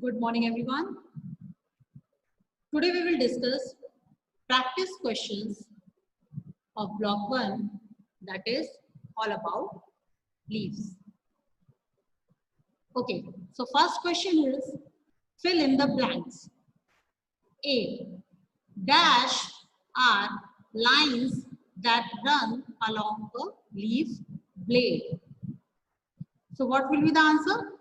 Good morning, everyone. Today we will discuss practice questions of block 1, that is all about leaves. Okay, so first question is fill in the blanks. A. Dash are lines that run along a leaf blade. So what will be the answer?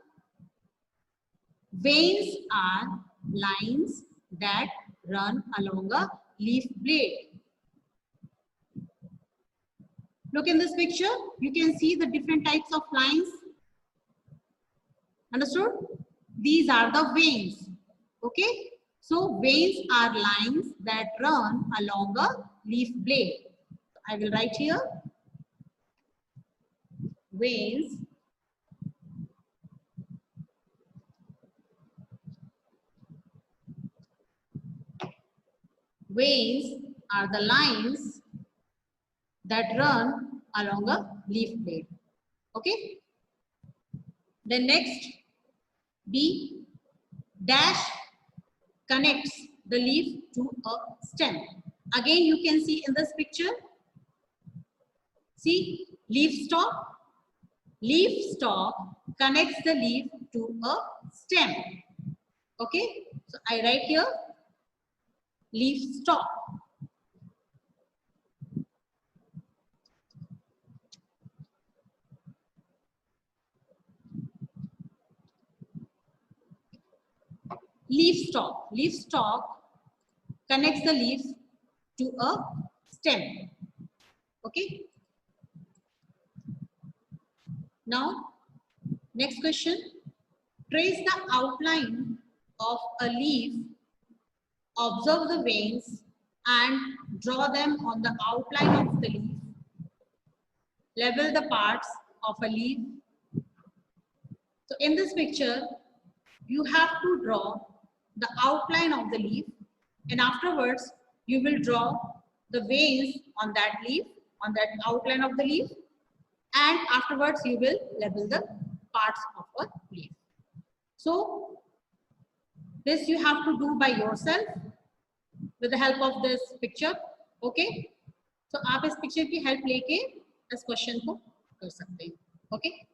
Veins are lines that run along a leaf blade. Look in this picture, you can see the different types of lines. Understood? These are the veins. Okay? So veins are lines that run along a leaf blade. I will write here. Veins are the lines that run along a leaf blade. Okay? Then next, B, dash connects the leaf to a stem. Again, you can see in this picture, see leaf stalk. Leaf stalk connects the leaf to a stem. Okay, so I write here leaf stalk. Leaf stalk connects the leaf to a stem. Okay. Now, next question. Trace the outline of a leaf, observe the veins and draw them on the outline of the leaf. Level the parts of a leaf. So in this picture, you have to draw the outline of the leaf, and afterwards you will draw the veins on that leaf, on that outline of the leaf, and afterwards you will label the parts of a leaf. So this you have to do by yourself with the help of this picture. Okay, so आप इस picture की help लेके इस question को कर सकते हैं. Okay,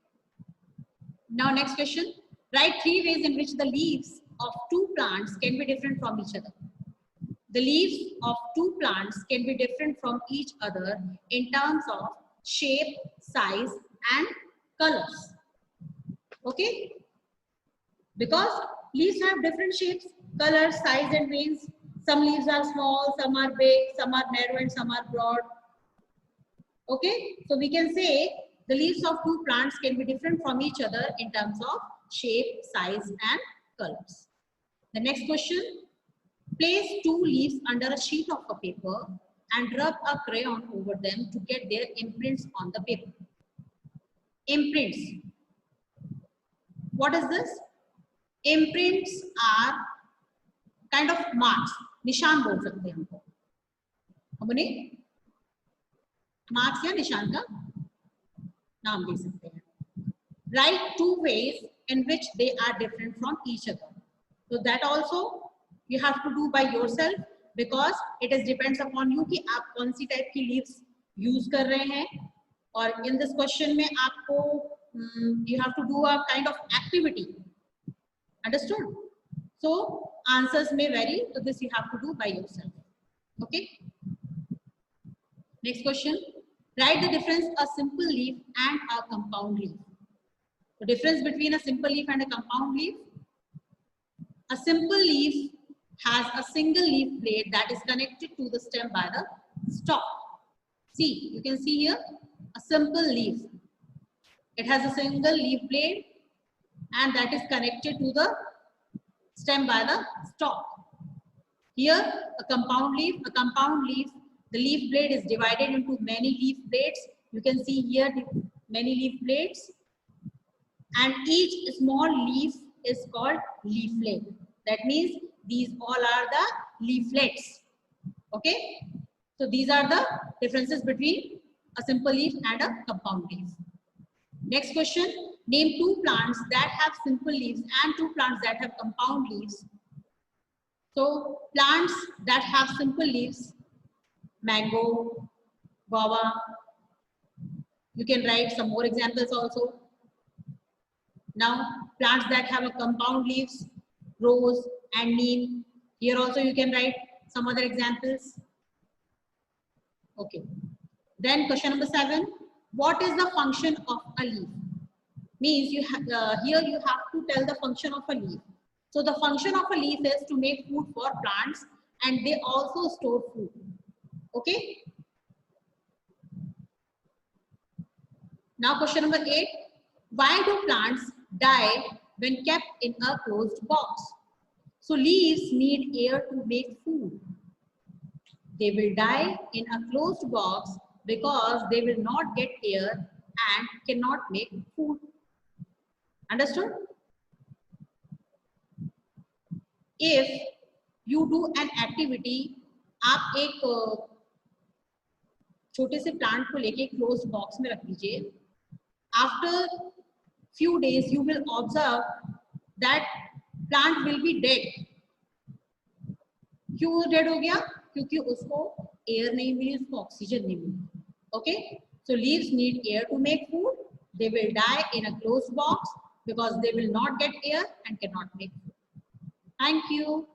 now next question. Write 3 ways in which the leaves of 2 plants can be different from each other. The leaves of 2 plants can be different from each other in terms of shape, size and colors. Okay? Because leaves have different shapes, colors, size and veins. Some leaves are small, some are big, some are narrow and some are broad. Okay? So we can say the leaves of 2 plants can be different from each other in terms of shape, size and colors. The next question, place 2 leaves under a sheet of a paper and rub a crayon over them to get their imprints on the paper. Imprints. What is this? Imprints are kind of marks. निशान बोल सकते हैं हमको. हम उन्हें marks या निशान का नाम दे सकते हैं. Write 2 ways in which they are different from each other. So that also you have to do by yourself because it is depends upon you कि आप कौन सी type की leaves use कर रहे हैं. और in this question में आपको you have to do a kind of activity. Understood? So answers may vary. So this you have to do by yourself. Okay. Next question. Write the difference a simple leaf and a compound leaf. The difference between a simple leaf and a compound leaf. A simple leaf has a single leaf blade that is connected to the stem by the stalk. See, you can see here a simple leaf. It has a single leaf blade and that is connected to the stem by the stalk. Here a compound leaf, the leaf blade is divided into many leaf blades. You can see here many leaf blades. And each small leaf is called leaflet. That means these all are the leaflets. Okay. So these are the differences between a simple leaf and a compound leaf. Next question. Name two plants that have simple leaves and two plants that have compound leaves. So plants that have simple leaves, mango, guava. You can write some more examples also. Now plants that have a compound leaves, rose and neem. Here also you can write some other examples. Okay. Then question number 7. What is the function of a leaf? Means you here you have to tell the function of a leaf. So the function of a leaf is to make food for plants, and they also store food. Okay. Now question number 8. Why do plants die when kept in a closed box? So leaves need air to make food. They will die in a closed box because they will not get air and cannot make food. Understood? If you do an activity, आप एक छोटे से plant को लेके close box में रख लीजिए. After few days you will observe that plant will be dead. क्यों डेड हो गया? क्योंकि उसको एयर नहीं मिली, उसको ऑक्सीजन नहीं मिली. Okay, so leaves need air to make food. They will die in a closed box because they will not get air and cannot make food. Thank you.